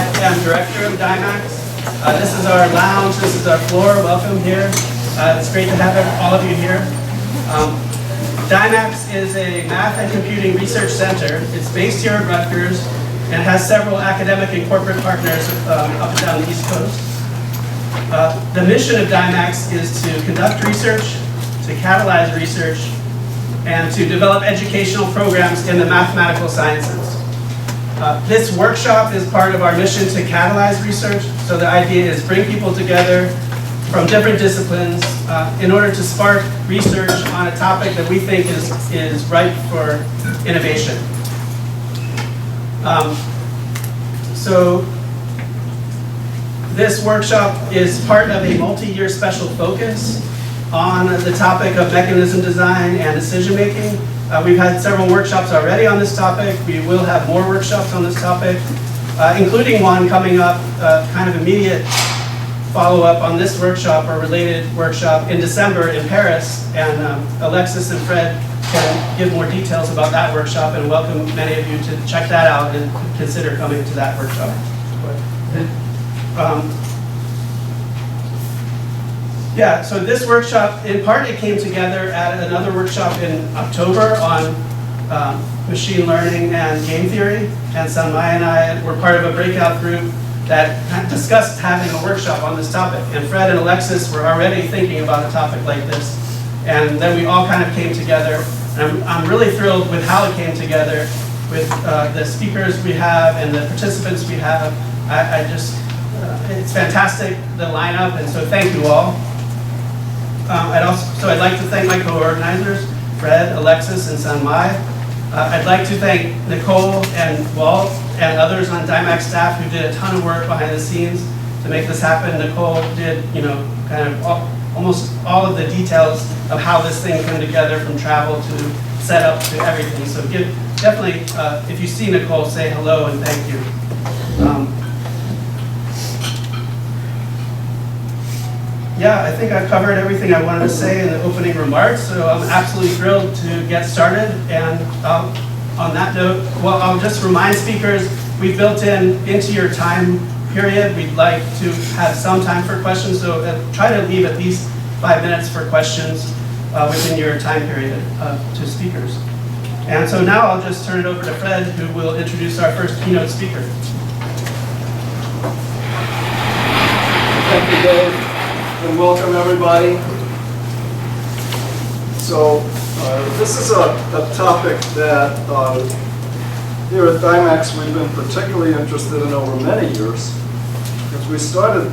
am director of DIMACS. This is our lounge, this is our floor. Welcome here. It's great to have all of you here. DIMACS is a math and computing research center. It's based here at Rutgers and has several academic and corporate partners up and down the East Coast. The mission of DIMACS is to conduct research, to catalyze research, and to develop educational programs in the mathematical sciences. This workshop is part of our mission to catalyze research. So the idea is bring people together from different disciplines in order to spark research on a topic that we think is ripe for innovation. So this workshop is part of a multi-year special focus on the topic of mechanism design and decision making. We've had several workshops already on this topic. We will have more workshops on this topic, including one coming up, kind of immediate follow-up on this workshop or related workshop in December in Paris. And Alexis and Fred can give more details about that workshop and welcome many of you to check that out and consider coming to that workshop. Yeah, so this workshop, in part, it came together at another workshop in October on machine learning and game theory. And Sanmai and I were part of a breakout group that discussed having a workshop on this topic. And Fred and Alexis were already thinking about a topic like this. And then we all kind of came together. And I'm really thrilled with how it came together, with the speakers we have and the participants we have. It's fantastic, the lineup, and so thank you all. I'd like to thank my co-organizers, Fred, Alexis, and Sanmai. I'd like to thank Nicole and Walt and others on DIMACS staff who did a ton of work behind the scenes to make this happen. Nicole did, kind of almost all of the details of how this thing came together, from travel to setup to everything. So definitely, if you see Nicole, say hello and thank you. Yeah, I think I've covered everything I wanted to say in the opening remarks, so I'm absolutely thrilled to get started. And on that note, well, I'll just remind speakers, we've built into your time period, we'd like to have some time for questions, so try to leave at least 5 minutes for questions within your time period to speakers. And so now I'll just turn it over to Fred, who will introduce our first keynote speaker. Thank you, Dave. And welcome everybody. So this is a topic that here at DIMACS we've been particularly interested in over many years, because we started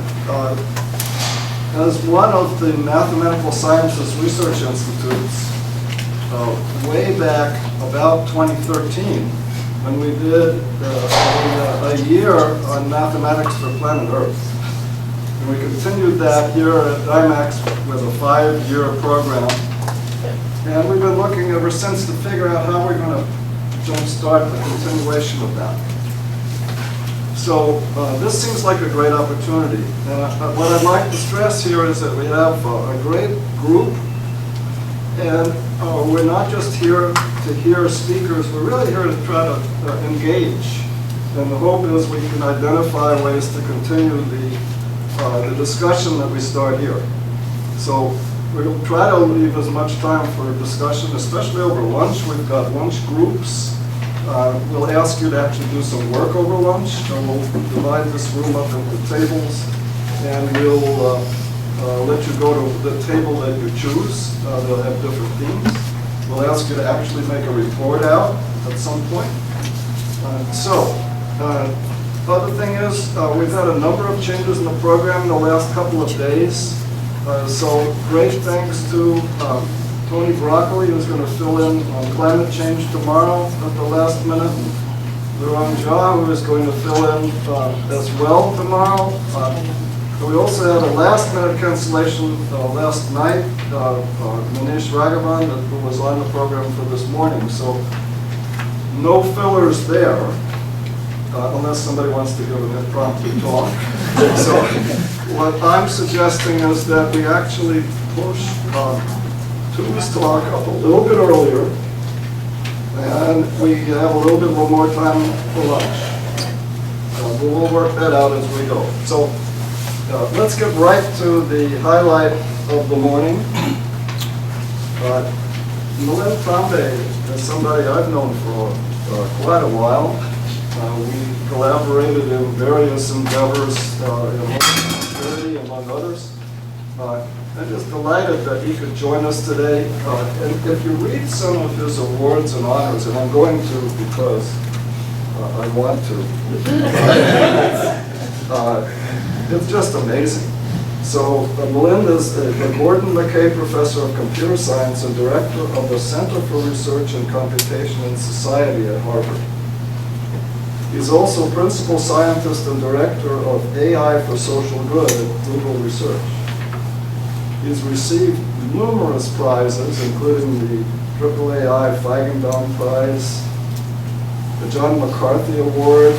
as one of the Mathematical Sciences Research Institutes way back about 2013 when we did a year on mathematics for planet Earth. And we continued that here at DIMACS with a 5-year program. And we've been looking ever since to figure out how we're going to jumpstart the continuation of that. So this seems like a great opportunity. And what I'd like to stress here is that we have a great group. And we're not just here to hear speakers, we're really here to try to engage. And the hope is we can identify ways to continue the discussion that we start here. So we'll try to leave as much time for discussion, especially over lunch. We've got lunch groups. We'll ask you to actually do some work over lunch. So we'll divide this room up into tables, and we'll let you go to the table that you choose. They'll have different themes. We'll ask you to actually make a report out at some point. Other thing is, we've had a number of changes in the program in the last couple of days. So great thanks to Tony Broccoli, who's going to fill in on climate change tomorrow at the last minute. Laurent Jha, who is going to fill in as well tomorrow. We also had a last-minute cancellation last night, Manish Raghavan, who was on the program for this morning. So no fillers there. Unless somebody wants to give an impromptu talk. So what I'm suggesting is that we actually push Tu's talk up a little bit earlier, and we have a little bit more time for lunch. we'll work that out as we go. So let's get right to the highlight of the morning. Milind Tambe is somebody I've known for quite a while. We collaborated in various endeavors in Homeland Security, among others. I'm just delighted that he could join us today. And if you read some of his awards and honors, and I'm going to because I want to, it's just amazing. So Milind is the Gordon McKay Professor of Computer Science and Director of the Center for Research in Computation and Society at Harvard. He's also Principal Scientist and Director of AI for Social Good at Google Research. He's received numerous prizes, including the AAAI Feigenbaum Prize, the John McCarthy Award,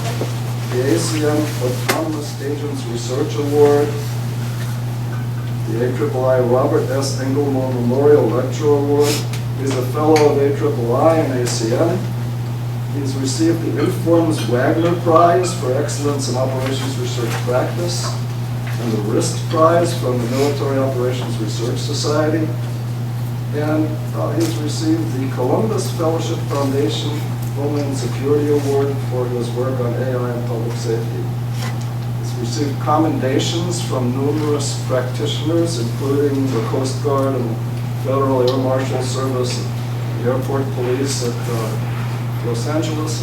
the ACM Autonomous Agents Research Award, the AAAI Robert S. Engelman Memorial Lecture Award. He's a fellow of AAAI and ACM. He's received the Informs Wagner Prize for Excellence in Operations Research Practice and the RIST Prize from the Military Operations Research Society. And he's received the Columbus Fellowship Foundation Homeland Security Award for his work on AI and public safety. He's received commendations from numerous practitioners, including the Coast Guard and Federal Air Marshal Service, the Airport Police at Los Angeles.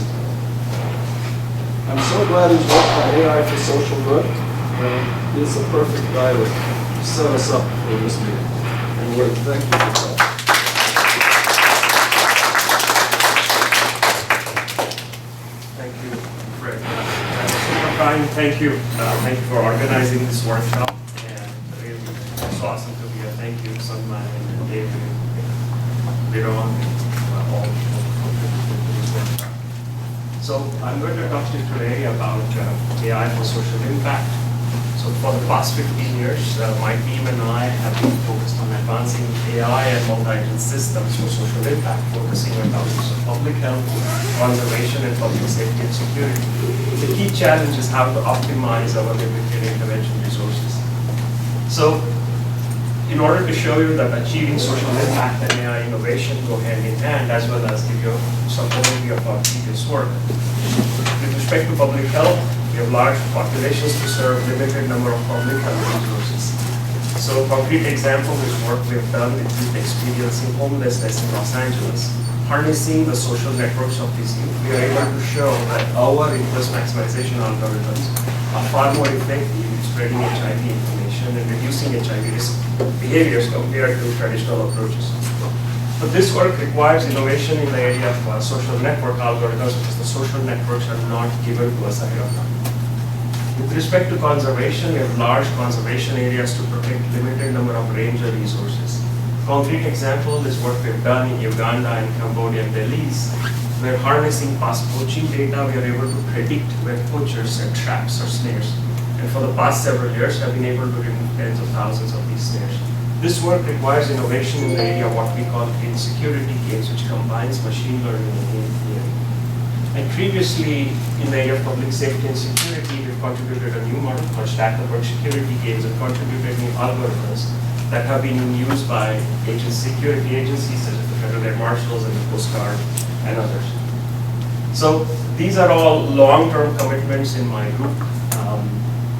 I'm so glad he's worked on AI for social good. He's the perfect guy to set us up for this meeting. And thank you for that. Thank you, Fred. Thank you. Thank you for organizing this workshop. And really, it's awesome to be here. Thank you, Sunman and David, later on, all workshop. So I'm going to talk to you today about AI for social impact. So for the past 15 years, my team and I have been focused on advancing AI and multi-agent systems for social impact, focusing on topics of public health, conservation, and public safety and security. The key challenge is how to optimize our limited intervention resources. So in order to show you that achieving social impact and AI innovation go hand in hand, as well as give you some overview of our previous work. With respect to public health, we have large populations to serve limited number of public health resources. So a concrete example is work we have done with youth experiencing homelessness in Los Angeles. Harnessing the social networks of these youth, we are able to show that our interest maximization algorithms are far more effective in spreading HIV information and reducing HIV risk behaviors compared to traditional approaches. But this work requires innovation in the area of social network algorithms, because the social networks are not given to us ahead of time. With respect to conservation, we have large conservation areas to protect limited number of ranger resources. Concrete example is what we've done in Uganda and Cambodia and Belize. We're harnessing past poaching data. We are able to predict when poachers set traps or snares. And for the past several years, have been able to remove tens of thousands of these snares. This work requires innovation in the area of what we call game security games, which combines machine learning and game theory. And previously, in the area of public safety and security, we've contributed a new model called stack-the-work security games and contributed new algorithms that have been used by security agencies such as the Federal Air Marshals and the Coast Guard and others. So these are all long-term commitments in my group.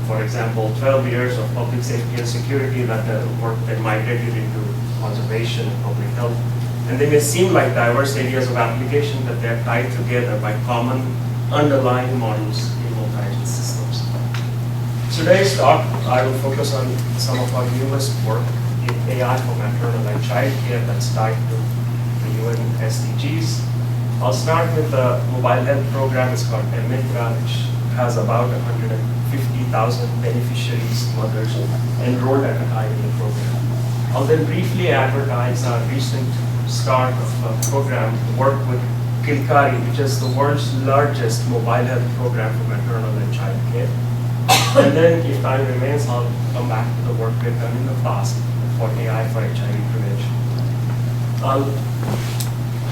For example, 12 years of public safety and security that work that migrated into conservation and public health. And they may seem like diverse areas of application, but they're tied together by common underlying models in multi-agent systems. Today's talk, I will focus on some of our newest work in AI for maternal and child care that's tied to the UN SDGs. I'll start with the mobile health program. It's called MHRA, which has about 150,000 beneficiaries, mothers, enrolled at a time in the program. I'll then briefly advertise our recent start of a program to work with Kilkari, which is the world's largest mobile health program for maternal and child care. And then, if time remains, I'll come back to the work we've done in the past for AI for HIV prevention. I'll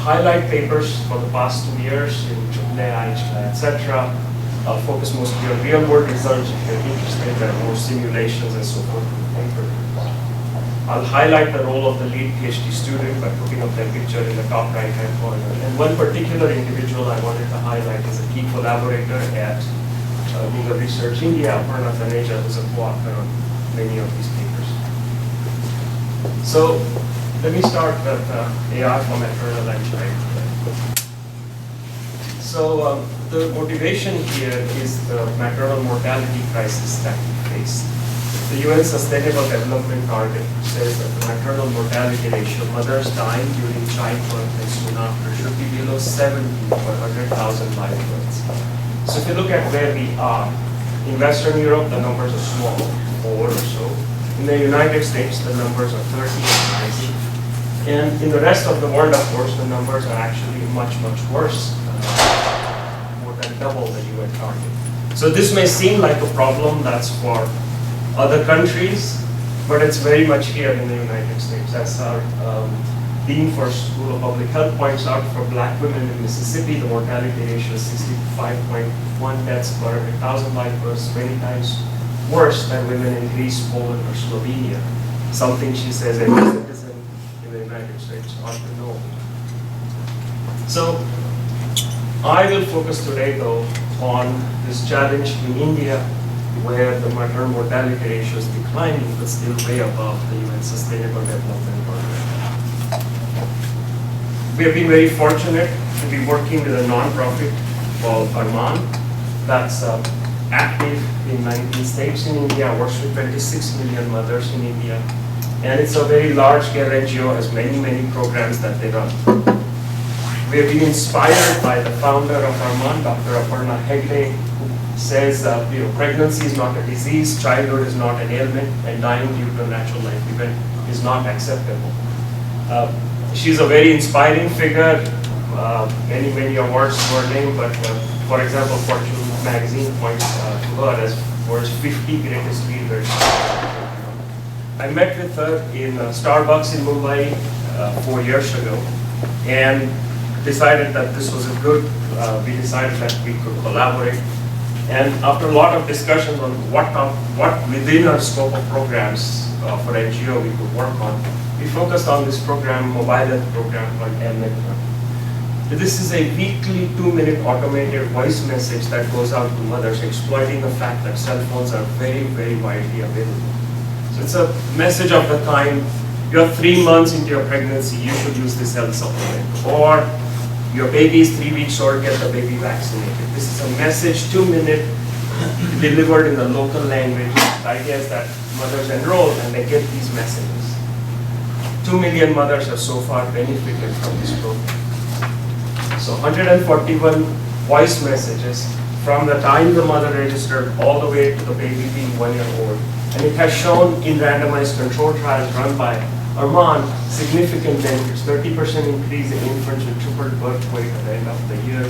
highlight papers for the past 2 years in AAA, etc. I'll focus mostly on real-world research. If you're interested, there are more simulations and so forth. I'll highlight the role of the lead PhD student by putting up their picture in the top right-hand corner. And one particular individual I wanted to highlight is a key collaborator at Google Research India, Aparna Taneja, who's a co-author on many of these papers. So let me start with AI for maternal and child. So the motivation here is the maternal mortality crisis that we face. The UN Sustainable Development Target says that the maternal mortality ratio, mothers dying during childbirth and soon after, should be below 70 per 100,000 live births. So if you look at where we are, in Western Europe, the numbers are small, 4 or so. In the United States, the numbers are 30 and rising. And in the rest of the world, of course, the numbers are actually much, much worse, more than double the UN target. So this may seem like a problem that's for other countries, but it's very much here in the United States. As our Dean for School of Public Health points out, for black women in Mississippi, the mortality ratio is 65.1 deaths per 100,000 live births, many times worse than women in Greece, Poland, or Slovenia. Something she says every citizen in the United States ought to know. So I will focus today, though, on this challenge in India, where the maternal mortality ratio is declining, but still way above the UN Sustainable Development Program. We have been very fortunate to be working with a non-profit called Arman that's active in 19 states in India, works with 26 million mothers in India, and it's a very large-scale NGO, has many, many programs that they run. We have been inspired by the founder of Arman, Dr. Aparna Hegde, says pregnancy is not a disease, childhood is not an ailment, and dying due to a natural life event is not acceptable. She's a very inspiring figure. Many awards to her name, but for example, Fortune magazine points to her as world's 50 greatest leaders. I met with her in Starbucks in Mumbai 4 years ago, and decided that this was a good, we decided that we could collaborate. And after a lot of discussions on what within our scope of programs for NGO we could work on, we focused on this program, mobile health program called Milind. This is a weekly 2-minute automated voice message that goes out to mothers, exploiting the fact that cell phones are very, very widely available. So it's a message of the kind, you're 3 months into your pregnancy, you should use this health supplement. Or your baby is 3 weeks old, get the baby vaccinated. This is a message, 2-minute, delivered in the local language. The idea is that mothers enroll and they get these messages. 2 million mothers have so far benefited from this program. So 141 voice messages from the time the mother registered all the way to the baby being 1 year old. And it has shown in randomized control trials run by Arman significant benefits, 30% increase in infants with triple birth weight at the end of the year,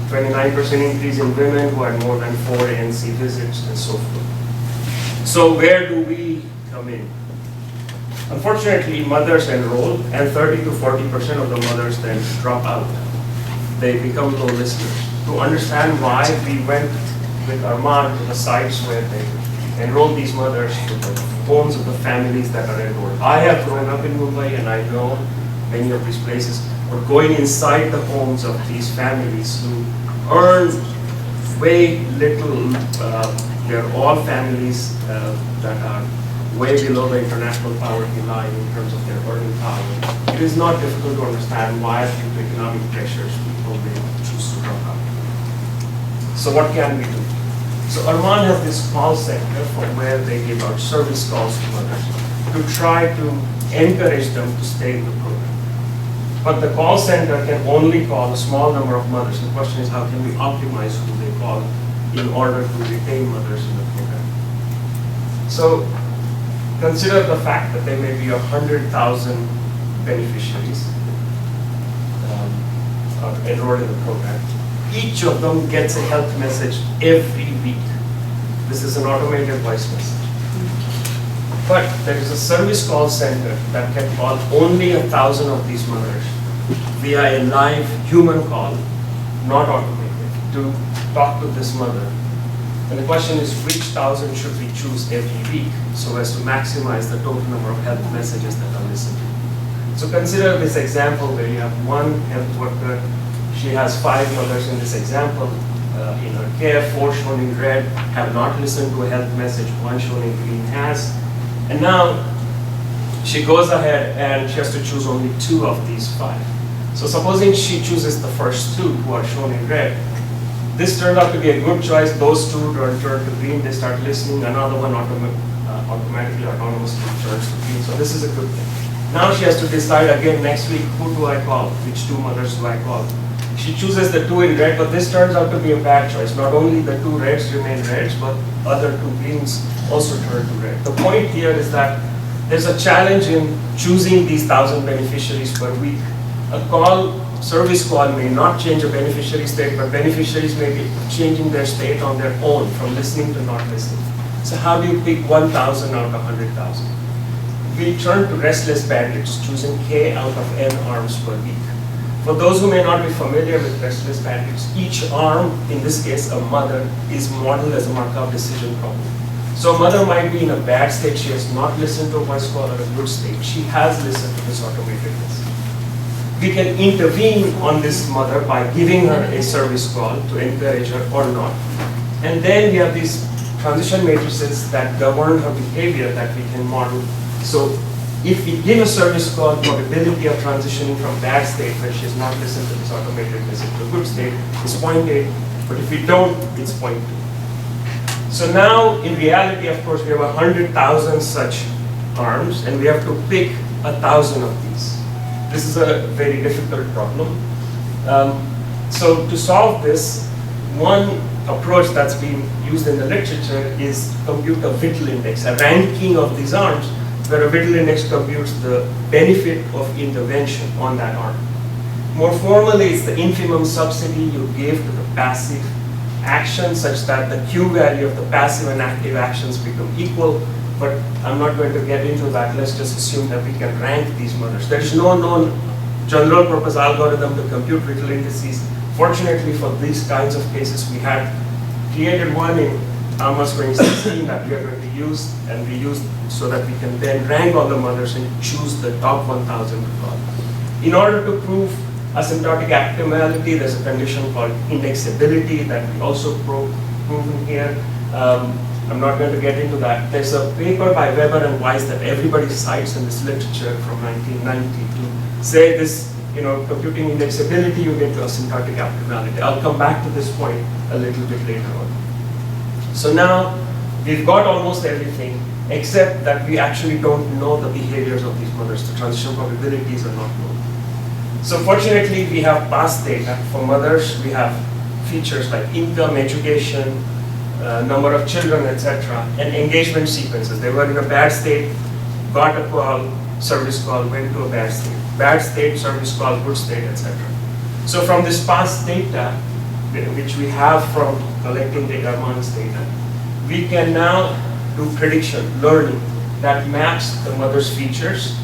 29% increase in women who had more than 4 ANC visits, and so forth. So where do we come in? Unfortunately, mothers enroll, and 30 to 40% of the mothers then drop out. They become low listeners. To understand why, we went with Arman to the sites where they enroll these mothers, to the homes of the families that are enrolled. I have grown up in Mumbai and I know many of these places, but going inside the homes of these families who earn way little, they're all families that are way below the international poverty line in terms of their earning power. It is not difficult to understand why, due to economic pressures, people may choose to drop out. So what can we do? So Arman has this call center from where they give out service calls to mothers to try to encourage them to stay in the program. But the call center can only call a small number of mothers. The question is, how can we optimize who they call in order to retain mothers in the program? So consider the fact that there may be 100,000 beneficiaries enrolled in the program. Each of them gets a health message every week. This is an automated voice message. But there is a service call center that can call only 1,000 of these mothers via a live human call, not automated, to talk to this mother. And the question is, which 1,000 should we choose every week so as to maximize the total number of health messages that are listened to? So consider this example where you have one health worker. She has 5 mothers in this example. In her care, 4 shown in red have not listened to a health message, 1 shown in green has. And now she goes ahead and she has to choose only 2 of these 5. So supposing she chooses the first 2 who are shown in red, this turned out to be a good choice. Those 2 turn to green, they start listening. Another one automatically, autonomously turns to green. So this is a good thing. Now she has to decide again next week, who do I call? Which 2 mothers do I call? She chooses the 2 in red, but this turns out to be a bad choice. Not only the 2 reds remain reds, but other 2 greens also turn to red. The point here is that there's a challenge in choosing these 1,000 beneficiaries per week. A service call may not change a beneficiary state, but beneficiaries may be changing their state on their own from listening to not listening. So how do you pick 1,000 out of 100,000? We turn to restless bandits, choosing K out of N arms per week. For those who may not be familiar with restless bandits, each arm, in this case a mother, is modeled as a Markov decision problem. So a mother might be in a bad state, she has not listened to a voice call, or a good state, she has listened to this automated message. We can intervene on this mother by giving her a service call to encourage her or not. And then we have these transition matrices that govern her behavior that we can model. So if we give a service call, probability of transitioning from bad state where she has not listened to this automated message to a good state is 0.8, but if we don't, it's 0.2. So now, in reality, of course, we have 100,000 such arms, and we have to pick 1,000 of these. This is a very difficult problem. So to solve this, one approach that's been used in the literature is compute a Whittle index, a ranking of these arms, where a Whittle index computes the benefit of intervention on that arm. More formally, it's the infimum subsidy you give to the passive action such that the Q value of the passive and active actions become equal, but I'm not going to get into that. Let's just assume that we can rank these mothers. There is no known general purpose algorithm to compute Whittle indices. Fortunately for these kinds of cases, we had created one in Alma's 2016 that we are going to use, and we use so that we can then rank all the mothers and choose the top 1,000 to call. In order to prove asymptotic optimality, there's a condition called indexability that we also proven here. I'm not going to get into that. There's a paper by Weber and Weiss that everybody cites in this literature from 1990 to say this, computing indexability, you get to asymptotic optimality. I'll come back to this point a little bit later on. So now, we've got almost everything, except that we actually don't know the behaviors of these mothers. The transition probabilities are not known. So fortunately, we have past data. For mothers, we have features like income, education, number of children, etc., and engagement sequences. They were in a bad state, got a call, service call, went to a bad state, service call, good state, etc. So from this past data, which we have from collecting data amongst data, we can now do prediction, learning, that maps the mother's features,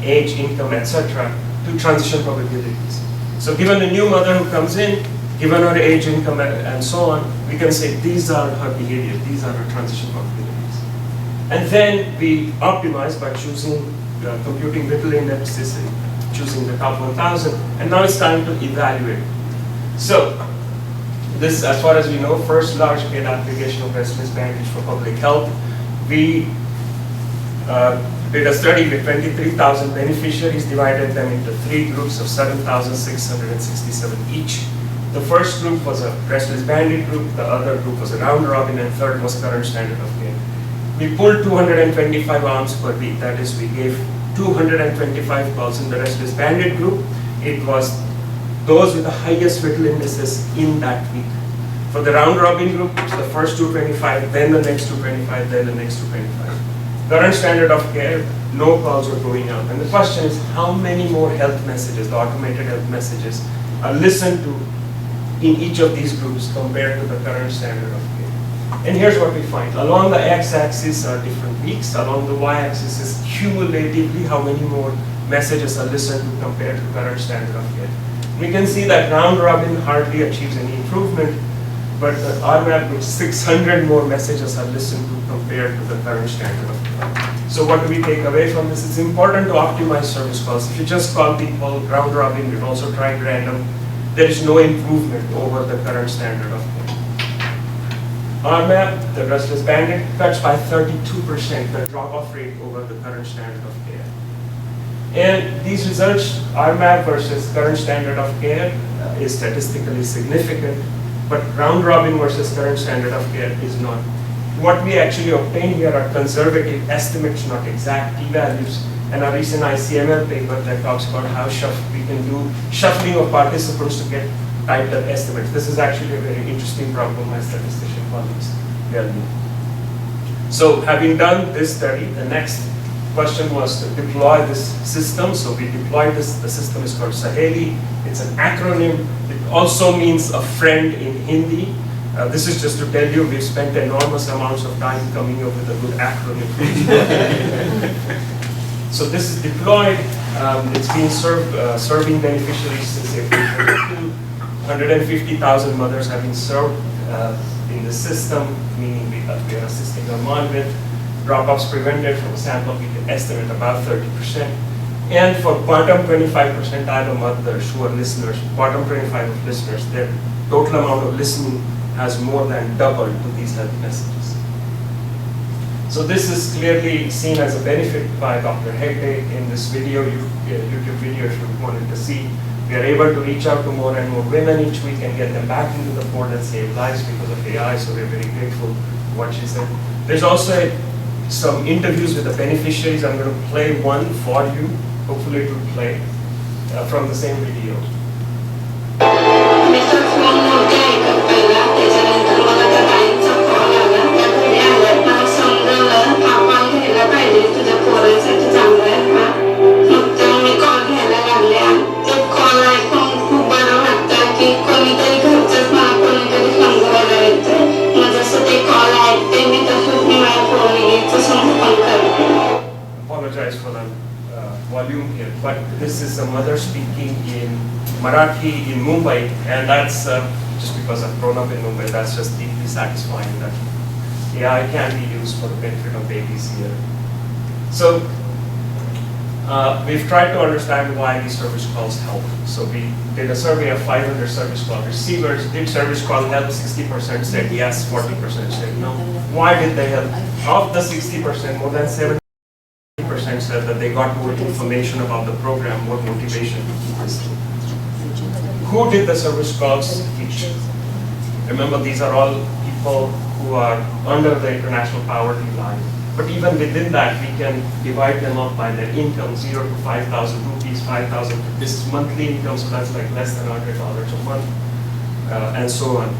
age, income, etc., to transition probabilities. So given a new mother who comes in, given her age, income, and so on, we can say these are her behavior, these are her transition probabilities. And then we optimize by choosing, computing Whittle indexes and choosing the top 1,000, and now it's time to evaluate. So, this, as far as we know, first large-scale application of restless bandage for public health. We did a study with 23,000 beneficiaries, divided them into 3 groups of 7,667 each. The first group was a restless bandit group, the other group was a round robin, and third was current standard of care. We pulled 225 arms per week, that is, we gave 225 calls in the restless bandit group. It was those with the highest Whittle indices in that week. For the round robin group, it's the first 225, then the next 225, then the next 225. Current standard of care, no calls were going out. And the question is, how many more health messages, the automated health messages, are listened to in each of these groups compared to the current standard of care? And here's what we find. Along the x-axis are different weeks. Along the y-axis is cumulatively how many more messages are listened to compared to current standard of care. We can see that round robin hardly achieves any improvement. but the RMAP with 600 more messages are listened to compared to the current standard of care. So what do we take away from this? It's important to optimize service calls. If you just call people round robin, we've also tried random, there is no improvement over the current standard of care. RMAP, the restless bandit, cuts by 32% the drop-off rate over the current standard of care. And these results, RMAP versus current standard of care, is statistically significant, but round robin versus current standard of care is not. What we actually obtain here are conservative estimates, not exact p-values, and a recent ICML paper that talks about how we can do shuffling of participants to get typed up estimates. This is actually a very interesting problem my statistician colleagues tell me. So having done this study, the next question was to deploy this system. So we deployed this. The system is called Saheli. It's an acronym. It also means a friend in Hindi. This is just to tell you we've spent enormous amounts of time coming up with a good acronym. So this is deployed. It's been serving beneficiaries since April 2022. 150,000 mothers have been served in the system, meaning we are assisting them on with drop-offs prevented from a sample. We can estimate about 30%. And for bottom 25% of mothers who are listeners, bottom 25 of listeners, their total amount of listening has more than doubled to these health messages. So this is clearly seen as a benefit by Dr. Hegde in this video, YouTube video if you wanted to see. We are able to reach out to more and more women each week and get them back into the fold and save lives because of AI, so we're very grateful for what she said. There's also some interviews with the beneficiaries. I'm going to play one for you. Hopefully it will play from the same video. Apologize for the volume here, but this is a mother speaking in Marathi in Mumbai, and that's just because I've grown up in Mumbai, that's just deeply satisfying that AI can be used for the benefit of babies here. So we've tried to understand why these service calls help. So we did a survey of 500 service call receivers. Did service call help? 60% said yes, 40% said no. Why did they help? Of the 60%, more than 70% said that they got more information about the program, more motivation to keep listening. Who did the service calls teach? Remember, these are all people who are under the international poverty line. But even within that, we can divide them up by their income, 0 to 5,000 rupees, 5,000. This is monthly income, so that's like less than $100 a month, and so on.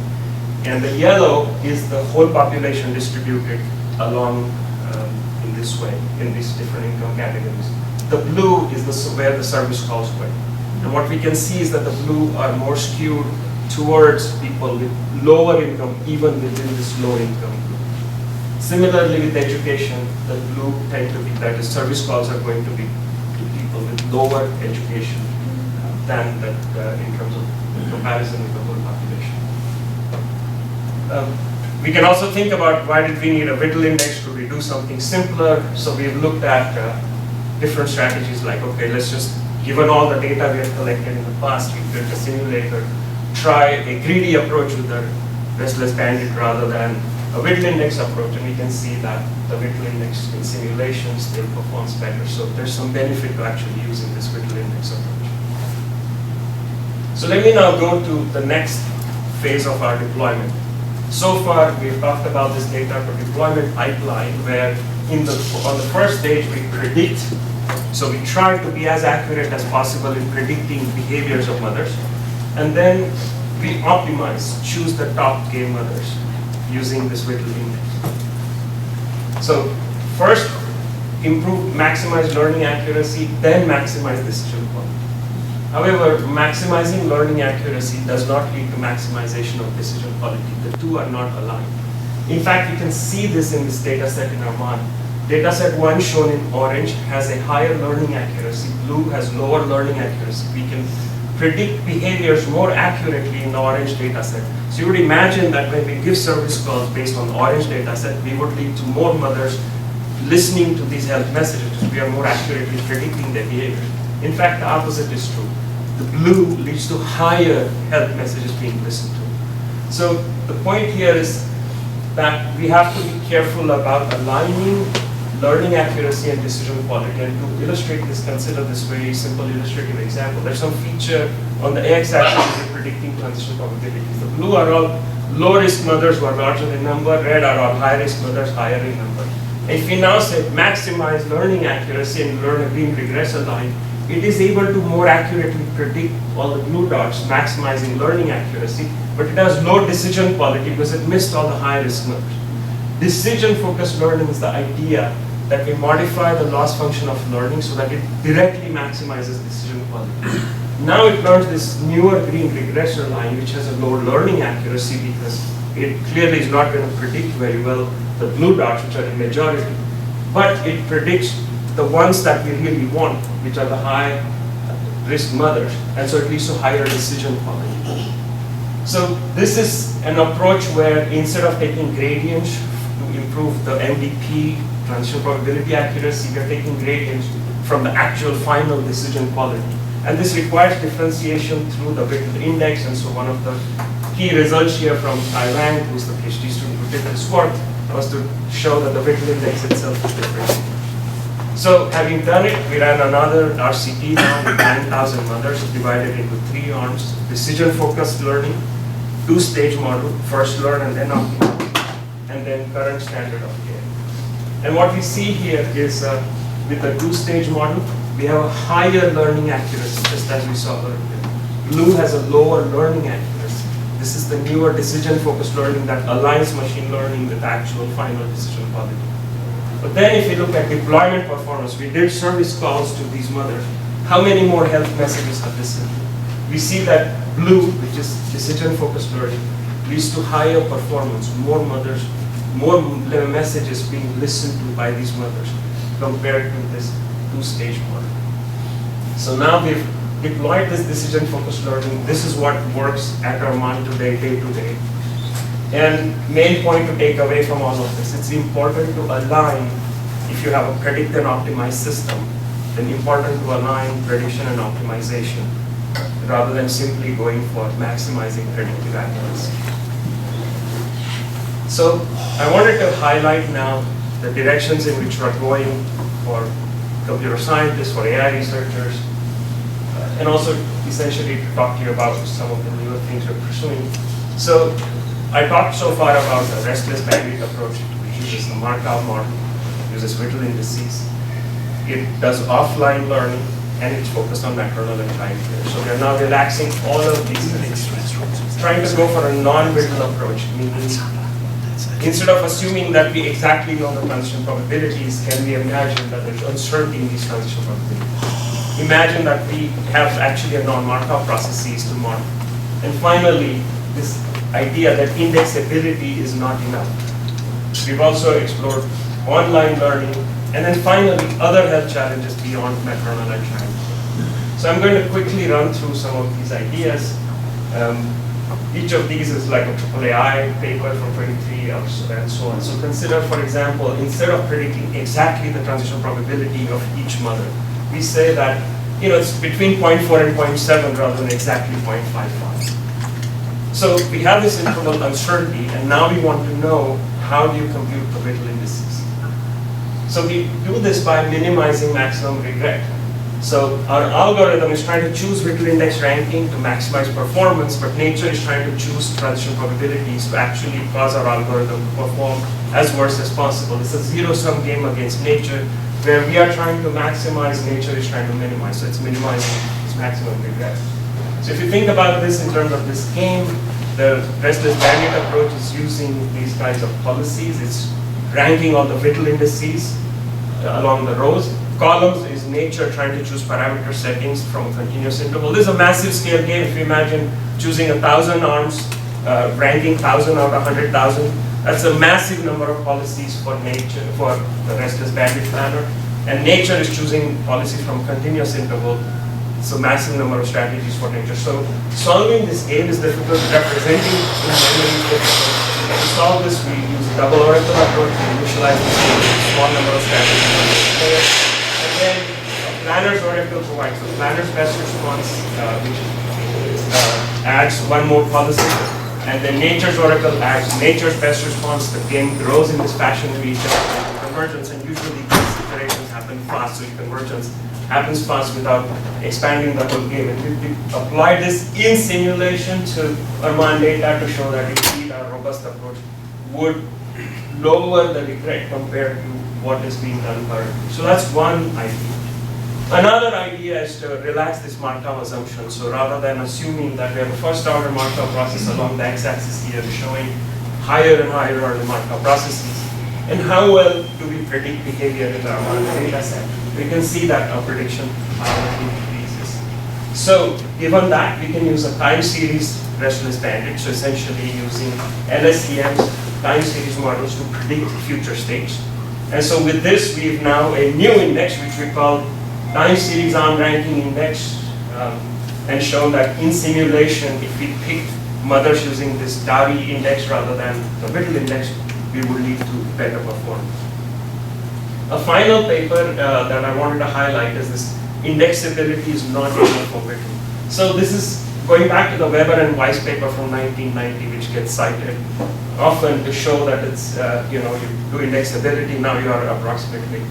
And the yellow is the whole population distributed along in this way, in these different income categories. The blue is where the service calls went. And what we can see is that the blue are more skewed towards people with lower income, even within this low income group. Similarly with education, the blue tend to be, that is, service calls are going to be to people with lower education than that in terms of comparison with the whole population. We can also think about why did we need a Whittle index? Could we do something simpler? So we've looked at different strategies like, okay, let's just, given all the data we have collected in the past, we built a simulator, try a greedy approach with the restless bandit rather than a Whittle index approach, and we can see that the Whittle index in simulations still performs better. So there's some benefit to actually using this Whittle index approach. So let me now go to the next phase of our deployment. So far, we've talked about this data for deployment pipeline, where on the first stage we predict. So we try to be as accurate as possible in predicting behaviors of mothers, and then we optimize, choose the top gay mothers using this Whittle index. So first, maximize learning accuracy, then maximize decision quality. However, maximizing learning accuracy does not lead to maximization of decision quality. The two are not aligned. In fact, you can see this in this data set in Arman. Data set 1 shown in orange has a higher learning accuracy. Blue has lower learning accuracy. We can predict behaviors more accurately in the orange data set. So you would imagine that when we give service calls based on the orange data set, we would lead to more mothers listening to these health messages. We are more accurately predicting their behavior. In fact, the opposite is true. The blue leads to higher health messages being listened to. So the point here is that we have to be careful about aligning learning accuracy and decision quality. And to illustrate this, consider this very simple illustrative example. There's some feature on the x-axis is predicting transition probabilities. The blue are all low-risk mothers who are larger in number, red are all high-risk mothers, higher in number. If we now say maximize learning accuracy and learn a green regressor line, it is able to more accurately predict all the blue dots, maximizing learning accuracy, but it has low decision quality because it missed all the high-risk mothers. Decision-focused learning is the idea that we modify the loss function of learning so that it directly maximizes decision quality. Now it learns this newer green regressor line, which has a low learning accuracy because it clearly is not going to predict very well the blue dots, which are the majority, but it predicts the ones that we really want, which are the high risk mothers, and so it leads to higher decision quality. So this is an approach where instead of taking gradients to improve the MDP, transition probability accuracy, we are taking gradients from the actual final decision quality. And this requires differentiation through the Whittle index, and so one of the key results here from Thailand, who's the PhD student who did this work, was to show that the Whittle index itself is different. So having done it, we ran another RCT now with 9,000 mothers divided into 3 arms: decision-focused learning, 2-stage model, first learn and then optimize, and then current standard of care. And what we see here is with the 2-stage model, we have a higher learning accuracy, just as we saw earlier. Blue has a lower learning accuracy. This is the newer decision-focused learning that aligns machine learning with actual final decision quality. But then if you look at deployment performance, we did service calls to these mothers. How many more health messages are listened to? We see that blue, which is decision-focused learning, leads to higher performance, more mothers, more messages being listened to by these mothers compared to this 2-stage model. So now we've deployed this decision-focused learning. This is what works at our monitor day to day. And main point to take away from all of this, it's important to align, if you have a predict and optimize system, then important to align prediction and optimization rather than simply going for maximizing predictive accuracy. So I wanted to highlight now the directions in which we're going for computer scientists, for AI researchers, and also essentially to talk to you about some of the newer things we're pursuing. So I talked so far about the restless bandit approach, which uses the Markov model, uses Whittle indices. It does offline learning, and it's focused on maternal and child care. So we're now relaxing all of these things, trying to go for a non-Whittle approach, meaning instead of assuming that we exactly know the transition probabilities, can we imagine that there's uncertainty in these transition probabilities? Imagine that we have actually a non-Markov processes to model. And finally, this idea that indexability is not enough. We've also explored online learning, and then finally, other health challenges beyond maternal and child. So I'm going to quickly run through some of these ideas. Each of these is like a AAAI paper from 23 or so, and so on. So consider, for example, instead of predicting exactly the transition probability of each mother, we say that it's between 0.4 and 0.7 rather than exactly 0.55. So we have this interval uncertainty, and now we want to know how do you compute the Whittle indices. So we do this by minimizing maximum regret. So our algorithm is trying to choose Whittle index ranking to maximize performance, but nature is trying to choose transition probabilities to actually cause our algorithm to perform as worse as possible. It's a zero-sum game against nature, where we are trying to maximize, nature is trying to minimize. So it's minimizing its maximum regret. So if you think about this in terms of this game, the restless bandit approach is using these kinds of policies. It's ranking all the Whittle indices along the rows. Columns is nature trying to choose parameter settings from a continuous interval. This is a massive scale game. If you imagine choosing 1,000 arms, ranking 1,000 out of 100,000, that's a massive number of policies for nature, for the restless bandit planner. And nature is choosing policies from continuous interval So massive number of strategies for nature. So solving this game is difficult, representing in memory is difficult. To solve this, we use a double oracle approach. We initialize this game with a small number of strategies on the player. And then a planner's oracle provides a planner's best response, which adds one more policy. And then nature's oracle adds nature's best response. The game grows in this fashion we each other convergence, and usually these iterations happen fast, so convergence happens fast without expanding the whole game. And we apply this in simulation to Arman data to show that indeed our robust approach would lower the regret compared to what is being done currently. So that's one idea. Another idea is to relax this Markov assumption. So rather than assuming that we have a first order Markov process along the x-axis here showing higher and higher order Markov processes, and how well do we predict behavior in our data set? We can see that our prediction increases. So given that, we can use a time series restless bandit, so essentially using LSTM's time series models to predict future states. And so with this, we have now a new index, which we call time series on-ranking index, and shown that in simulation, if we pick mothers using this Dari index rather than the middle index, we would lead to better performance. A final paper that I wanted to highlight is this indexability is not enough for Whittle. So this is going back to the Weber and Weiss paper from 1990, which gets cited often to show that it's, you do indexability, now you are approximately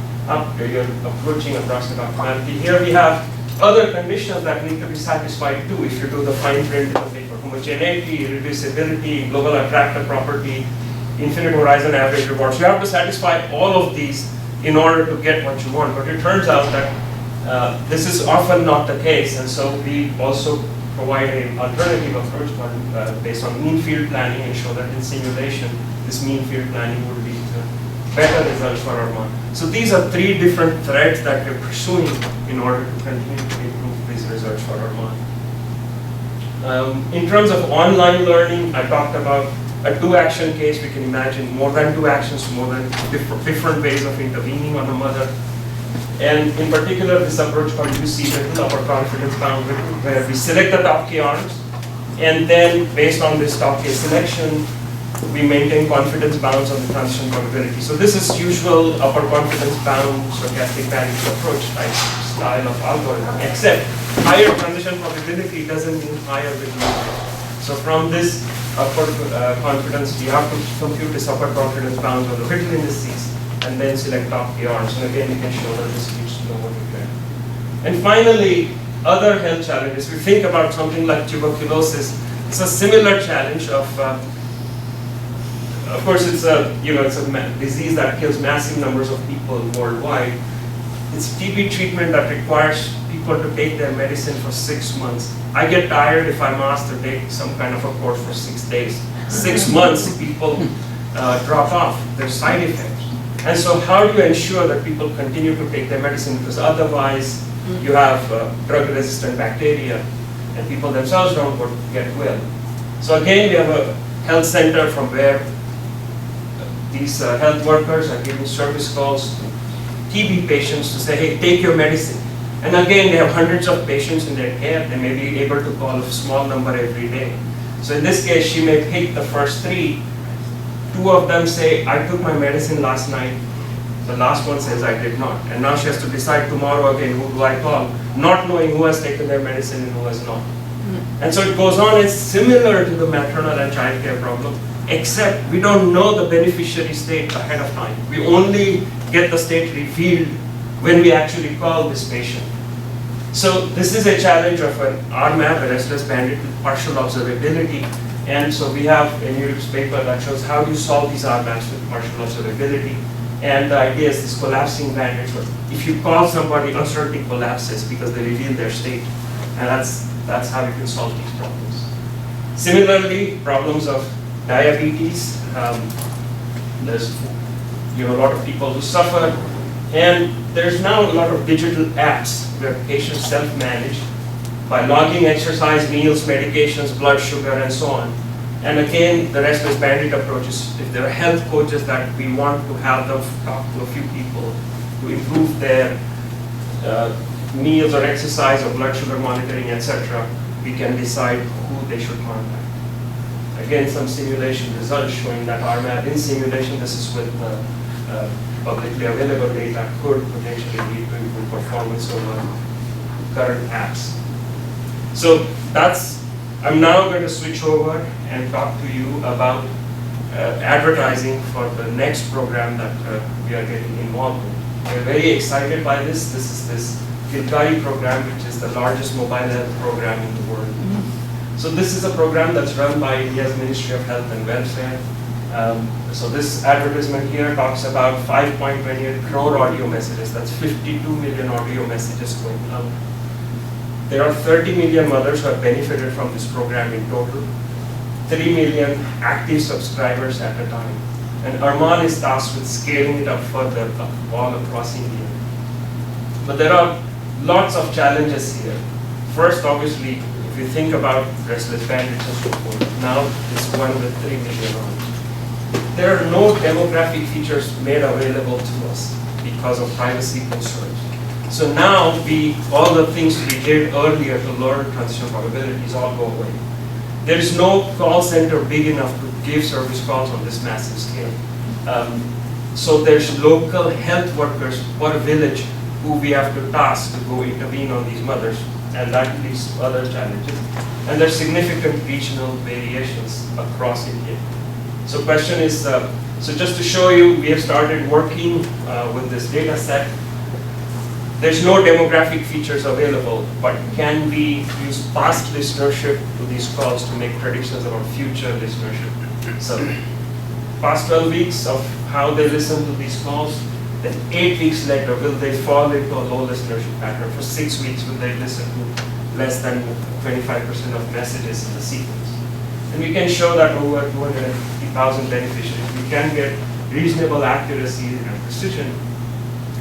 you're approaching approximate optimality. Here we have other conditions that need to be satisfied too if you do the fine print in the paper. Homogeneity, reducibility, global attractor property, infinite horizon average rewards. You have to satisfy all of these in order to get what you want. But it turns out that this is often not the case, and so we also provide an alternative approach based on mean field planning and show that in simulation, this mean field planning would lead to better results for our model. So these are three different threads that we're pursuing in order to continue to improve these results for our model. In terms of online learning, I talked about a two-action case. We can imagine more than two actions, more than different ways of intervening on a mother. And in particular, this approach called UC Whittle, our confidence bound Whittle, where we select the top K arms, and then based on this top K selection, we maintain confidence bounds on the transition probability. So this is usual upper confidence bound stochastic values approach type style of algorithm, except higher transition probability doesn't mean higher Whittle. So from this upper confidence, we have to compute this upper confidence bounds on the Whittle indices, and then select top K arms. And again, we can show that this leads to lower regret. And finally, other health challenges. We think about something like tuberculosis. It's a similar challenge of course, it's a disease that kills massive numbers of people worldwide. It's TB treatment that requires people to take their medicine for 6 months. I get tired if I'm asked to take some kind of a course for 6 days. 6 months, people drop off. There's side effects. And so how do you ensure that people continue to take their medicine? Because otherwise, you have drug-resistant bacteria, and people themselves don't get well. So again, we have a health center from where these health workers are giving service calls to TB patients to say, hey, take your medicine. And again, they have hundreds of patients in their care. They may be able to call a small number every day. So in this case, she may pick the first 3. 2 of them say, I took my medicine last night. The last one says, I did not. And now she has to decide tomorrow again, who do I call? Not knowing who has taken their medicine and who has not. And so it goes on. It's similar to the maternal and child care problem, except we don't know the beneficiary state ahead of time. We only get the state revealed when we actually call this patient. So this is a challenge of an RMAP, a restless bandit with partial observability. And so we have a newspaper that shows how do you solve these RMAPs with partial observability. And the idea is this collapsing bandit. If you call somebody, uncertainty collapses because they reveal their state. And that's how you can solve these problems. Similarly, problems of diabetes. There's a lot of people who suffer. And there's now a lot of digital apps where patients self-manage by logging exercise, meals, medications, blood sugar, and so on. And again, the restless bandit approach is if there are health coaches that we want to have them talk to a few people to improve their meals or exercise or blood sugar monitoring, etc., we can decide who they should contact. Again, some simulation results showing that RMAP in simulation, this is with publicly available data, could potentially lead to improved performance over current apps. So I'm now going to switch over and talk to you about advertising for the next program that we are getting involved in. We're very excited by this. This is this Keynote program, which is the largest mobile health program in the world. So this is a program that's run by India's Ministry of Health and Welfare. So this advertisement here talks about 5.28 crore audio messages. That's 52 million audio messages going out. There are 30 million mothers who have benefited from this program in total. 3 million active subscribers at a time. And Arman is tasked with scaling it up further all across India. But there are lots of challenges here. First, obviously, if you think about restless bandits and so forth, now this one with 3 million on. There are no demographic features made available to us because of privacy concerns. So now all the things we did earlier to learn transition probabilities all go away. There is no call center big enough to give service calls on this massive scale. So there's local health workers per village who we have to task to go intervene on these mothers, and that leads to other challenges. And there's significant regional variations across India. So question is, so just to show you, we have started working with this data set. There's no demographic features available, but can we use past listenership to these calls to make predictions about future listenership? So past 12 weeks of how they listen to these calls, then 8 weeks later, will they fall into a low listenership pattern? For 6 weeks, will they listen to less than 25% of messages in the sequence? And we can show that over 250,000 beneficiaries, we can get reasonable accuracy and precision.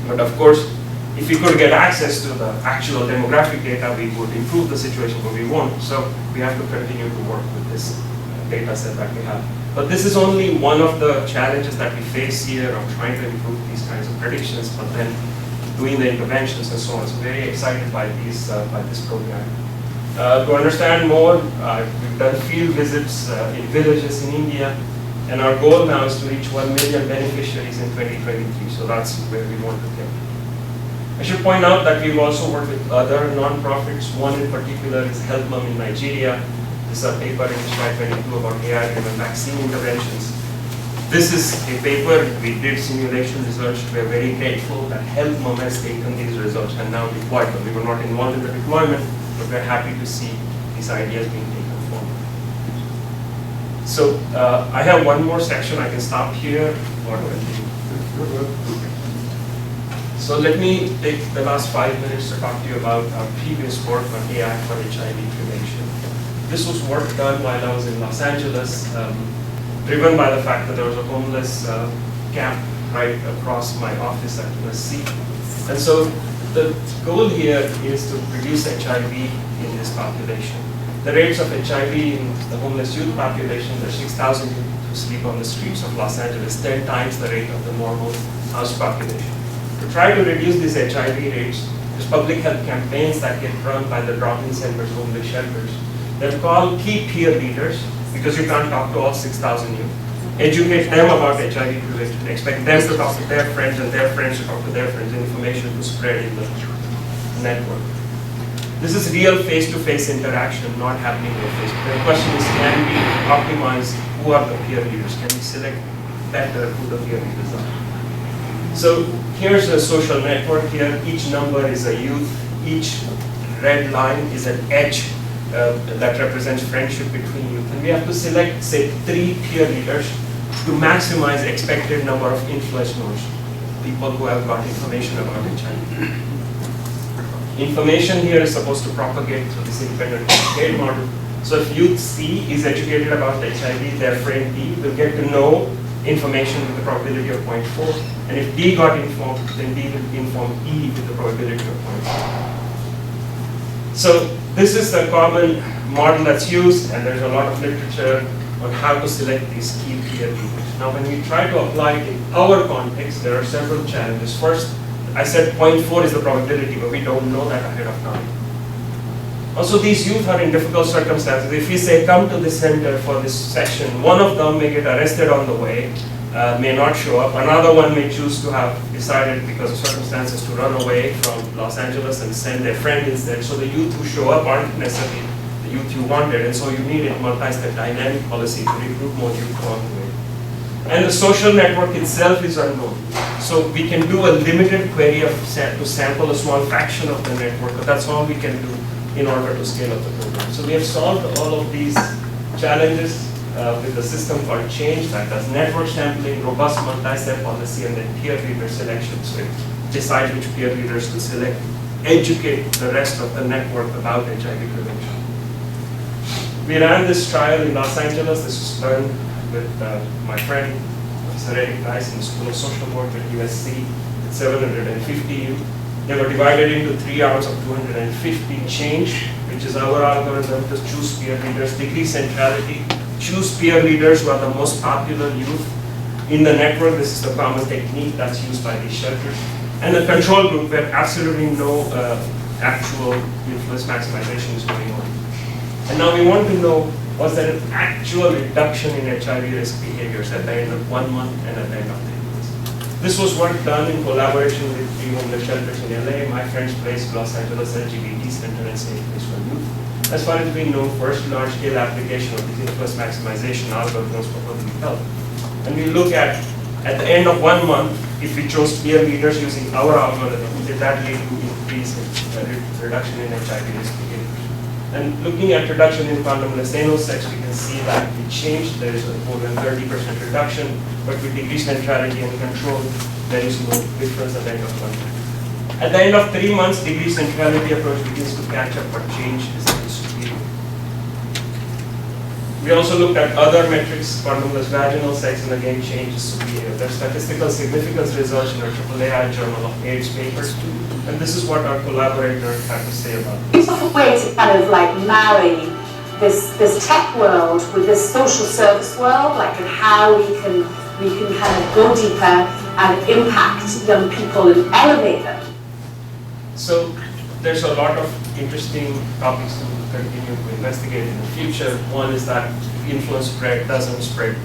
But of course, if we could get access to the actual demographic data, we would improve the situation, but we won't. So we have to continue to work with this data set that we have. But this is only one of the challenges that we face here of trying to improve these kinds of predictions, but then doing the interventions and so on. So very excited by this program. To understand more, we've done field visits in villages in India, and our goal now is to reach 1 million beneficiaries in 2023. So that's where we want to get. I should point out that we've also worked with other non-profits. One in particular is Health Mum in Nigeria. This is a paper in slide 22 about AI-driven vaccine interventions. This is a paper, we did simulation research. We're very grateful that Health Mum has taken these results and now deployed them. We were not involved in the deployment, but we're happy to see these ideas being taken forward. So I have one more section. I can stop here or continue. So let me take the last 5 minutes to talk to you about our previous work on AI for HIV prevention. This was work done while I was in Los Angeles, driven by the fact that there was a homeless camp right across my office at USC. And so the goal here is to reduce HIV in this population. The rates of HIV in the homeless youth population, there's 6,000 who sleep on the streets of Los Angeles, 10 times the rate of the normal house population. To try to reduce these HIV rates, there's public health campaigns that get run by the drop-in centers, homeless shelters. They're called key peer leaders, because you can't talk to all 6,000 youth. Educate them about HIV prevention, expect them to talk to their friends and their friends to talk to their friends, information to spread in the network. This is real face-to-face interaction, not happening in the face. The question is, can we optimize who are the peer leaders? Can we select better who the peer leaders are? So here's a social network here. Each number is a youth. Each red line is an edge that represents friendship between youth. And we have to select, say, 3 peer leaders to maximize expected number of influence nodes, people who have got information about HIV. Information here is supposed to propagate through this independent cascade model. So if youth C is educated about HIV, their friend D will get to know information with the probability of 0.4. And if D got informed, then D will inform E with the probability of 0.4. So this is the common model that's used, and there's a lot of literature on how to select these key peer leaders. Now when we try to apply it in our context, there are several challenges. First, I said 0.4 is the probability, but we don't know that ahead of time. Also, these youth are in difficult circumstances. If we say, come to the center for this session, one of them may get arrested on the way, may not show up. Another one may choose to have decided, because of circumstances, to run away from Los Angeles and send their friend instead. So the youth who show up aren't necessarily the youth you wanted, and so you need a multi-step dynamic policy to recruit more youth along the way. And the social network itself is unknown. So we can do a limited query to sample a small fraction of the network, but that's all we can do in order to scale up the program. So we have solved all of these challenges with a system called Change that does network sampling, robust multi-step policy, and then peer leader selection. So it decides which peer leaders to select, educate the rest of the network about HIV prevention. We ran this trial in Los Angeles. This was done with my friend, Professor Eric Rice, in the School of Social Work at USC, with 750 youth. They were divided into 3 arms of 250. Change, which is our algorithm to choose peer leaders. Degree centrality, choose peer leaders who are the most popular youth in the network. This is the common technique that's used by these shelters. And the control group, where absolutely no actual influence maximization is going on. And now we want to know, was there an actual reduction in HIV risk behaviors at the end of 1 month and at the end of 3 months? This was work done in collaboration with 3 homeless shelters in LA, my friend's place, Los Angeles LGBT Center, and Safe Place for Youth. As far as we know, first large-scale application of these influence maximization algorithms for public health. And we look at the end of 1 month, if we chose peer leaders using our algorithm, did that lead to increase in reduction in HIV risk behaviors? And looking at reduction in condomless anal sex, we can see that we changed. There is a more than 30% reduction, but with degree centrality and control, there is no difference at the end of 1 month. At the end of 3 months, degree centrality approach begins to catch up, but change is superior. We also looked at other metrics, condomless vaginal sex, and again, change is superior. There's statistical significance results in our AAAI Journal of AIDS papers, and this is what our collaborators had to say about this. It's a way to kind of like marry this tech world with this social service world, like, and how we can kind of go deeper and impact young people and elevate them. So there's a lot of interesting topics to continue to investigate in the future. One is that influence spread doesn't spread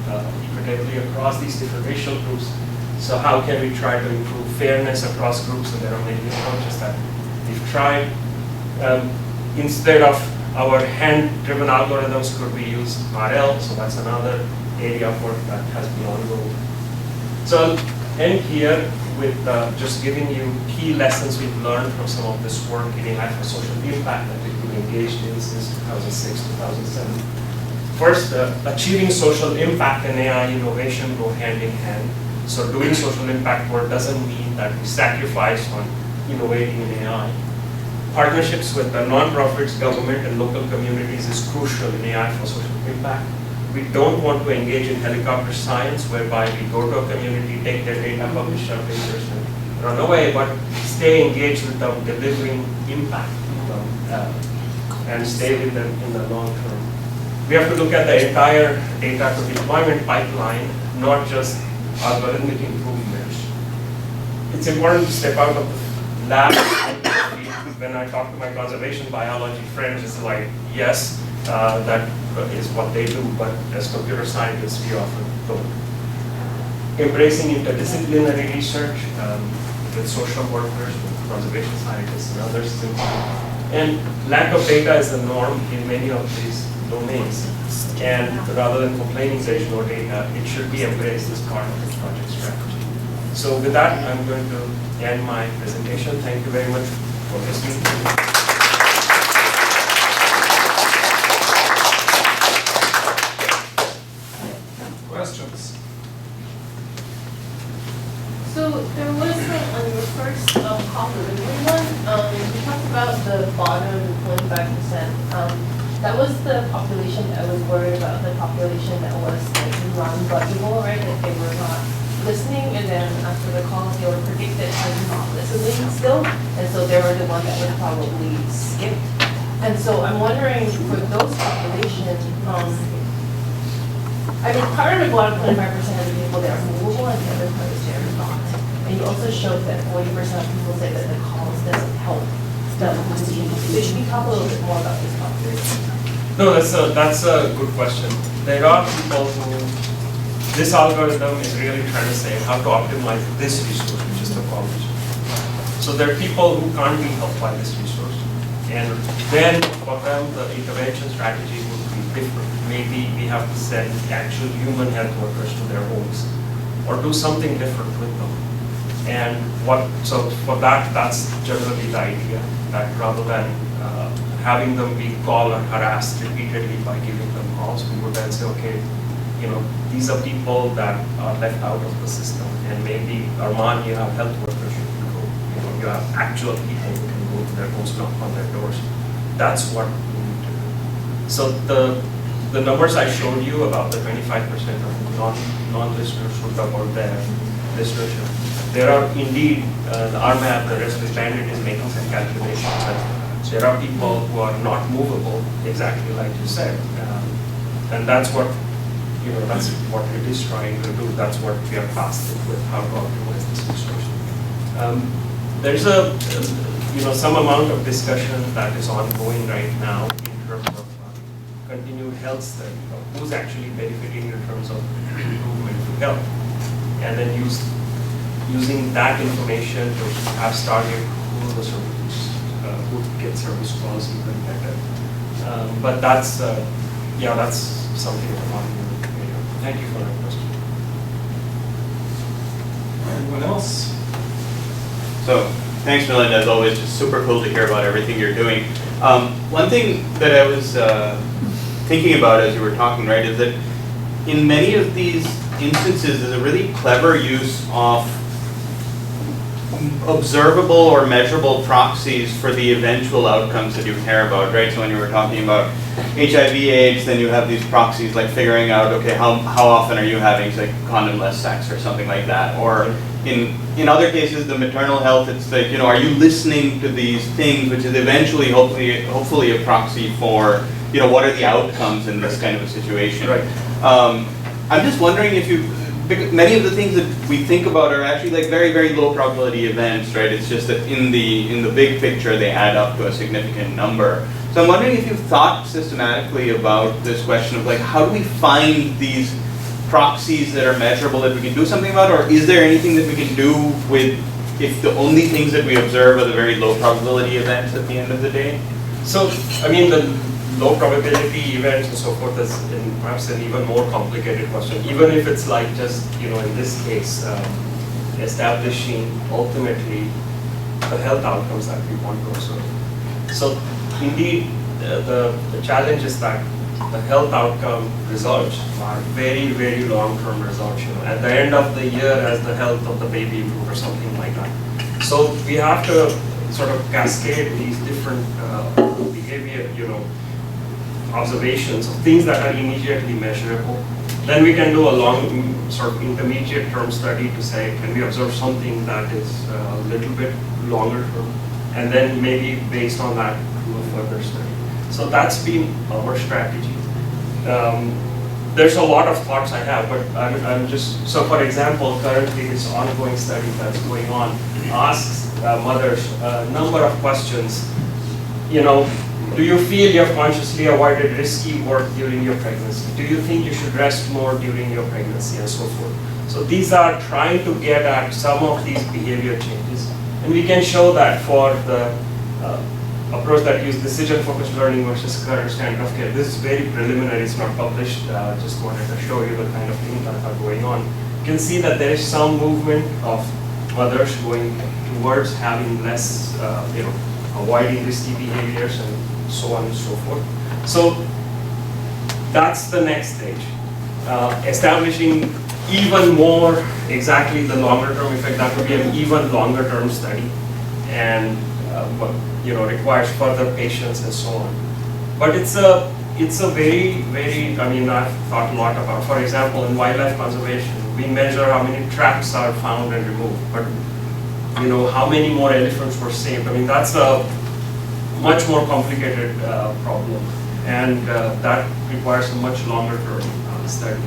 equitably across these different racial groups. So how can we try to improve fairness across groups? And there are many approaches that we've tried. Instead of our hand-driven algorithms, could we use RL? So that's another area of work that has been ongoing. So I'll end here with just giving you key lessons we've learned from some of this work in AI for social impact that we've been engaged in since 2006, 2007. First, achieving social impact and AI innovation go hand in hand. So doing social impact work doesn't mean that we sacrifice on innovating in AI. Partnerships with the non-profits, government, and local communities is crucial in AI for social impact. We don't want to engage in helicopter science, whereby we go to a community, take their data, publish our papers, and run away, but stay engaged with them, delivering impact to them, and stay with them in the long term. We have to look at the entire data to deployment pipeline, not just algorithmic improvements. It's important to step out of the lab. When I talk to my conservation biology friends, it's like, yes, that is what they do, but as computer scientists, we often don't. Embracing interdisciplinary research with social workers, with conservation scientists, and others is important. And lack of data is the norm in many of these domains. And rather than complaining there is no data, it should be embraced as part of the project strategy. So with that, I'm going to end my presentation. Thank you very much for listening to me. Questions? So there was on your first compliment one, you talked about the bottom 25%. That was the population that I was worried about, the population that was like non-budgeable, right? That they were not listening, and then after the call, they were predicted as not listening still, and so they were the ones that would probably skip. And so I'm wondering for those populations, I mean, part of the bottom 25% of the people that are movable, and the other part is they're not. And And you also showed that 40% of people say that the calls doesn't help them decision making. So should we talk a little bit more about this population? No, that's a good question. There are people who, this algorithm is really trying to say how to optimize this resource, which is the college. So there are people who can't be helped by this resource. And then for them, the intervention strategy would be different. Maybe we have to send actual human health workers to their homes or do something different with them. And so for that, that's generally the idea, that rather than having them be called or harassed repeatedly by giving them calls, we would then say, okay, these are people that are left out of the system, and maybe Arman, you have health workers who can go, you have actual people who can go to their homes, knock on their doors. That's what we need to do. So the numbers I showed you about the 25% of non-listeners who double their listenership, there are indeed, the RMAP, the Restless Bandit, is making some calculations that there are people who are not movable, exactly like you said. And that's what it is trying to do. That's what we are tasked with, how to optimize this resource. There's some amount of discussion that is ongoing right now in terms of continued health study of who's actually benefiting in terms of improvement to health. And then using that information to have started who the service, who get service calls even better. But that's something we're not doing. Thank you for that question. Anyone else? So, thanks, Milind. As always, just super cool to hear about everything you're doing. One thing that I was thinking about as you were talking, right, is that in many of these instances, there's a really clever use of observable or measurable proxies for the eventual outcomes that you care about, right? So when you were talking about HIV/AIDS, then you have these proxies like figuring out, okay, how often are you having, say, condom-less sex or something like that? Or in other cases, the maternal health, it's like, are you listening to these things, which is eventually, hopefully a proxy for, what are the outcomes in this kind of a situation? Right. I'm just wondering if because many of the things that we think about are actually like very, very low probability events, right? It's just that in the big picture, they add up to a significant number. So I'm wondering if you've thought systematically about this question of like, how do we find these proxies that are measurable that we can do something about, or is there anything that we can do with if the only things that we observe are the very low probability events at the end of the day? So, I mean, the low probability events and so forth is perhaps an even more complicated question. Even if it's like just, in this case, establishing ultimately the health outcomes that we want to observe. So, indeed, the challenge is that the health outcome results are very, very long-term results. At the end of the year, as the health of the baby improves or something like that. So, we have to sort of cascade these different behavior, observations of things that are immediately measurable. Then we can do a long, sort of intermediate term study to say, can we observe something that is a little bit longer term? And then maybe based on that, do a further study. So that's been our strategy. There's a lot of thoughts I have, but I'm just, so for example, currently this ongoing study that's going on asks mothers a number of questions. Do you feel you have consciously avoided risky work during your pregnancy? Do you think you should rest more during your pregnancy, and so forth? So these are trying to get at some of these behavior changes. And we can show that for the approach that uses decision-focused learning versus current standard of care. This is very preliminary, it's not published. Just wanted to show you the kind of things that are going on. You can see that there is some movement of mothers going towards having less, avoiding risky behaviors and so on and so forth. So that's the next stage. Establishing even more exactly the longer term effect, that would be an even longer term study, and requires further patience and so on. But it's a very, very, I've thought a lot about, for example, in wildlife conservation, we measure how many traps are found and removed, but how many more elephants were saved. That's a much more complicated problem, and that requires a much longer term study.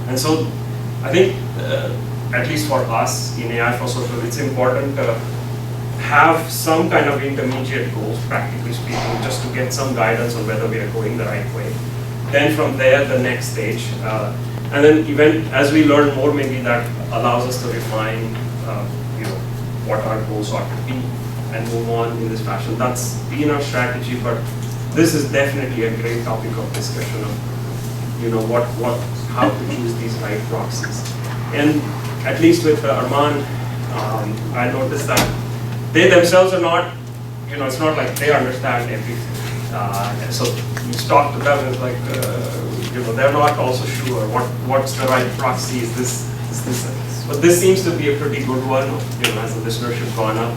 And so I think at least for us in AI for social, it's important to have some kind of intermediate goals, practically speaking, just to get some guidance on whether we are going the right way. Then from there, the next stage. And then even as we learn more, maybe that allows us to refine what our goals ought to be and move on in this fashion. That's been our strategy, but this is definitely a great topic of discussion of how to choose these right proxies. And at least with Arman, I noticed that they themselves are not, it's not like they understand everything. So you talk to them, it's like, they're not also sure what's the right proxy, is this. But this seems to be a pretty good one, has the listenership gone up,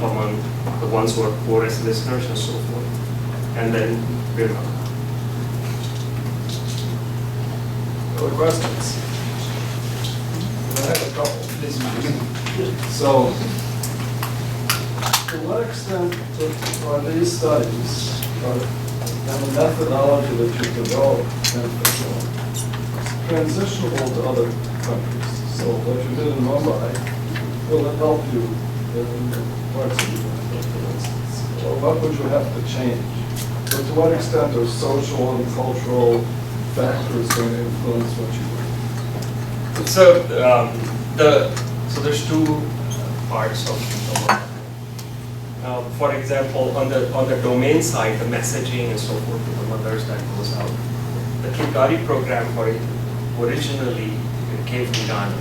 among the ones who are poorest listeners and so forth. And then, Other questions? I have a couple. So, to what extent are these studies and the methodology that you developed beneficial, transitionable to other countries? So what you did in Mumbai, will it help you in parts of the world, for instance? Or what would you have to change? But to what extent are social and cultural factors going to influence what you do? So there's two parts of it. For example, on the domain side, the messaging and so forth to the mothers that goes out. The Kidgari program originally came from Ghana,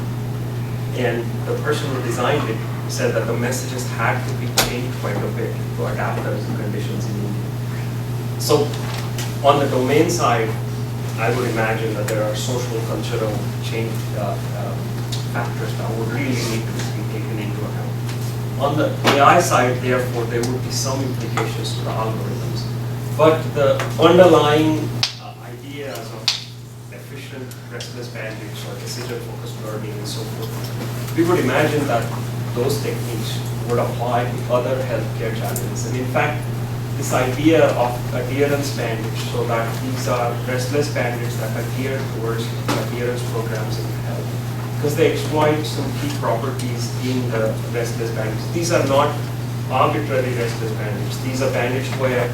and the person who designed it said that the messages had to be changed quite a bit to adapt to the conditions in India. So on the domain side, I would imagine that there are social, cultural change factors that would really need to be taken into account. On the AI side, therefore, there would be some implications to the algorithms. But the underlying ideas of efficient restless bandage or decision-focused learning and so forth, we would imagine that those techniques would apply to other healthcare challenges. And in fact, this idea of adherence bandage, so that these are restless bandages that adhere towards adherence programs in health, because they exploit some key properties in the restless bandages. These are not arbitrary restless bandages. These are bandages where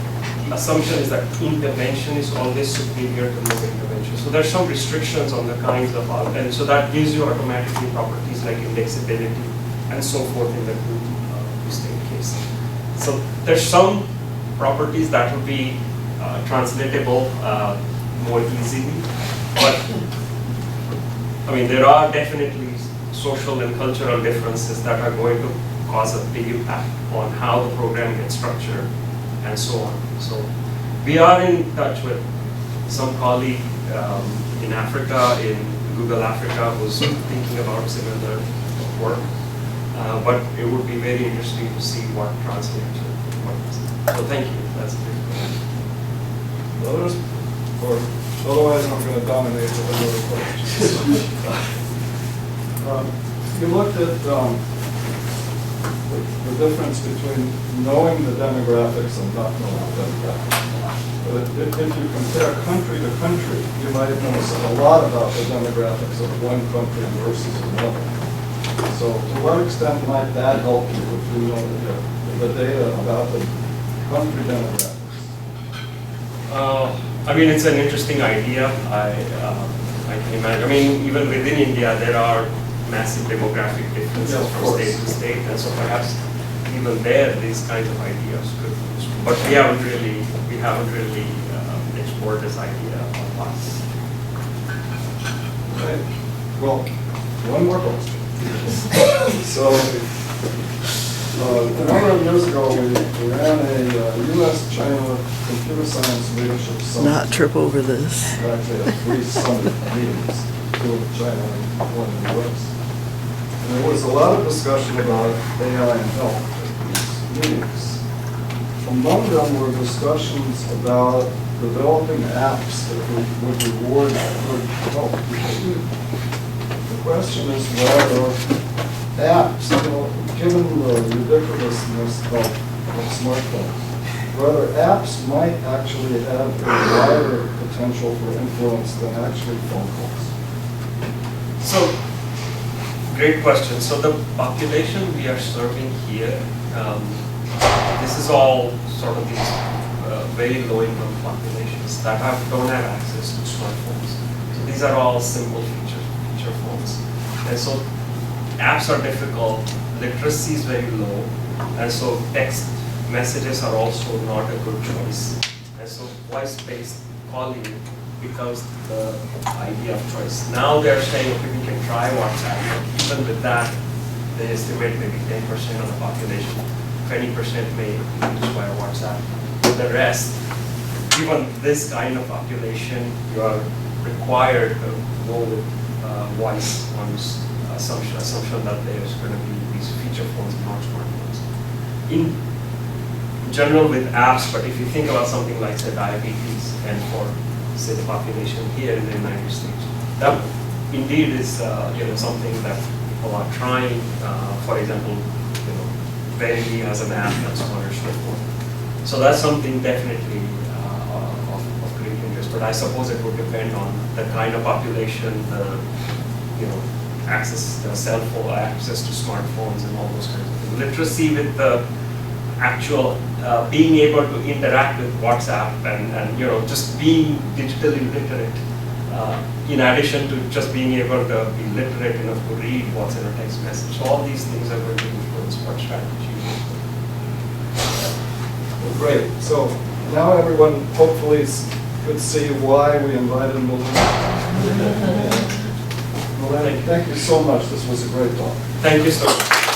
the assumption is that intervention is always superior to no intervention. So there's some restrictions on the kinds of, and so that gives you automatically properties like indexability and so forth in the group state case. So there's some properties that would be translatable more easily, but I mean, there are definitely social and cultural differences that are going to cause a big impact on how the program gets structured and so on. So we are in touch with some colleague in Africa, in Google Africa, who's thinking about similar work. But it would be very interesting to see what translates. So thank you. That's a big question. Others? Or otherwise I'm going to dominate with another question. You looked at the difference between knowing the demographics and not knowing the demographics. But if you compare country to country, you might notice a lot about the demographics of one country versus another. So to what extent might that help you if you know the data about the country demographics? I mean, it's an interesting idea. I can imagine. I mean, even within India, there are massive demographic differences from state to state, and so perhaps even there, these kinds of ideas could be useful. But we haven't really explored this idea on lots. Right. Well, one more question. So, a number of years ago, we ran a U.S.-China computer science leadership summit. Not trip over this. Actually, 3 summit meetings, 2 in China and 1 in the U.S. And there was a lot of discussion about AI and health at these meetings. Among them were discussions about developing apps that would reward good health. The question is whether apps, given the ridiculousness of smartphones, whether apps might actually have a wider potential for influence than actually phone calls. So Great question. So the population we are serving here, this is all sort of these very low income populations that don't have access to smartphones. So these are all simple feature phones. And so apps are difficult, literacy is very low, and so text messages are also not a good choice. And so voice-based calling becomes the idea of choice. Now they're saying, okay, we can try WhatsApp, but even with that, they estimate maybe 10% of the population, 20% may use via WhatsApp. With the rest, even this kind of population, you are required to go with voice on assumption that there's going to be these feature phones, not smartphones. In general with apps, but if you think about something like say diabetes and for say the population here in the United States, that indeed is something that people are trying. For example, Verily has an app that's monitors the phone. So that's something definitely of great interest. But I suppose it would depend on the kind of population, the access to cell phone, access to smartphones, and all those kinds of things. Literacy with the actual being able to interact with WhatsApp and just being digitally literate, in addition to just being able to be literate enough to read what's in a text message. So all these things are going to influence what strategy. Well, great. So now everyone hopefully could see why we invited Milind. Milind, thank you so much. This was a great talk. Thank you so much.